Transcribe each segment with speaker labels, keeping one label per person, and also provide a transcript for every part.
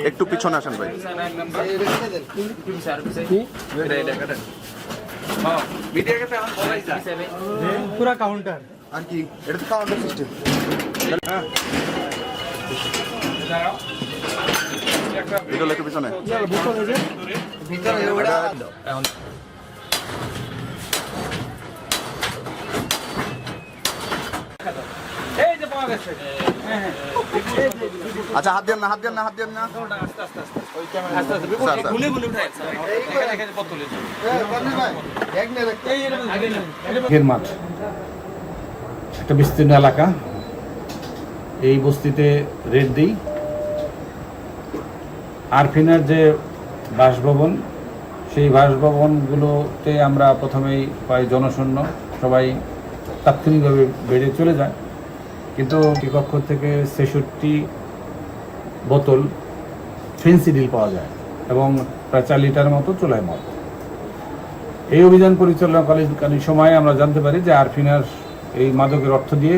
Speaker 1: একটু পিছনে আসেন ভাই।
Speaker 2: পুরা কাউন্টার
Speaker 1: আর কি এটা তো কাউন্টার সিস্টেম। এটা একটু পিছনে আচ্ছা, হাত দেন না, হাত দেন না, হাত দেন না।
Speaker 3: মাঠ একটা বিস্তীর্ণ এলাকা, এই বস্তিতে রেড দিই। আরফিনার যে বাসভবন, সেই বাসভবনগুলোতে আমরা প্রথমেই প্রায় জনশূন্য, সবাই তাৎক্ষণিকভাবে বেড়ে চলে যায়। কিন্তু কক্ষ থেকে 66 বোতল ফেন্সিডিল পাওয়া যায় এবং প্রায় 4 লিটার মতো চোলাই মদ। এই অভিযান পরিচালনাকালীন সময়ে আমরা জানতে পারি যে আরফিনার এই মাদকের অর্থ দিয়ে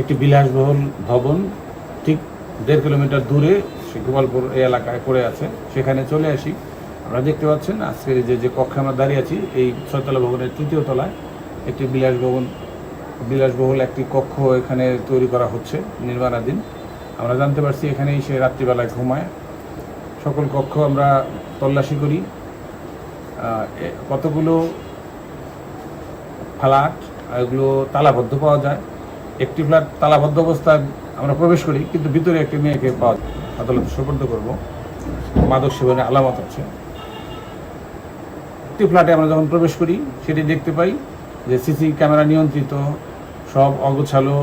Speaker 3: একটি বিলাসবহুল ভবন ঠিক 1.5 কিলোমিটার দূরে গোপালপুর এই এলাকায় পড়ে আছে। সেখানে চলে আসি। আমরা দেখতে পাচ্ছেন আজকের যে কক্ষে আমরা দাঁড়িয়ে আছি, এই 6তলা ভবনের 3য় তলায় একটি বিলাসবহুল একটি কক্ষ এখানে তৈরি করা হচ্ছে, নির্মাণাধীন। আমরা জানতে পারছি এখানেই সে রাত্রিবেলায় ঘুমায়। সকল কক্ষ আমরা তল্লাশি করি। কতগুলো ফ্ল্যাট এগুলো তালাবদ্ধ পাওয়া যায়। একটি ফ্ল্যাট তালাবদ্ধ অবস্থায় আমরা প্রবেশ করি, কিন্তু ভিতরে একটি মেয়েকে পাওয়া যায়। আদালতে সোপর্দ করব, মাদক সেবনের আলামত আছে। একটি ফ্ল্যাটে আমরা যখন প্রবেশ করি সেটি দেখতে পাই যে সিসি ক্যামেরা নিয়ন্ত্রিত, সব অগোছালো,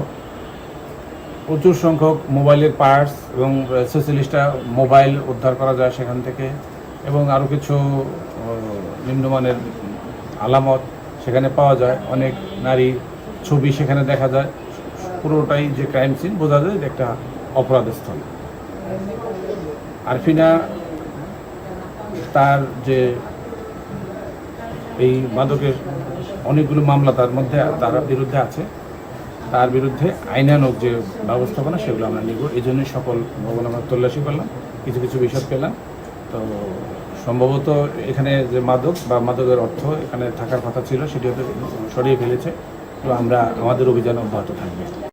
Speaker 3: প্রচুর সংখ্যক মোবাইলের পার্টস এবং 46টা মোবাইল উদ্ধার করা যায় সেখান থেকে, এবং আরও কিছু নিম্নমানের আলামত সেখানে পাওয়া যায়। অনেক নারীর ছবি সেখানে দেখা যায়। পুরোটাই যে ক্রাইম সিন, বোঝা যায় যে একটা অপরাধস্থল। আরফিনা তার যে এই মাদকের অনেকগুলো মামলা তার মধ্যে তার বিরুদ্ধে আছে, তার বিরুদ্ধে আইনানুগ যে ব্যবস্থাপনা সেগুলো আমরা নিব। এই জন্যই সকল ভবন আমরা তল্লাশি করলাম, কিছু কিছু বিষয় পেলাম। তো সম্ভবত এখানে যে মাদক বা মাদকের অর্থ এখানে থাকার কথা ছিল সেটি হয়তো সরিয়ে ফেলেছে। তো আমরা আমাদের অভিযান অব্যাহত থাকবে।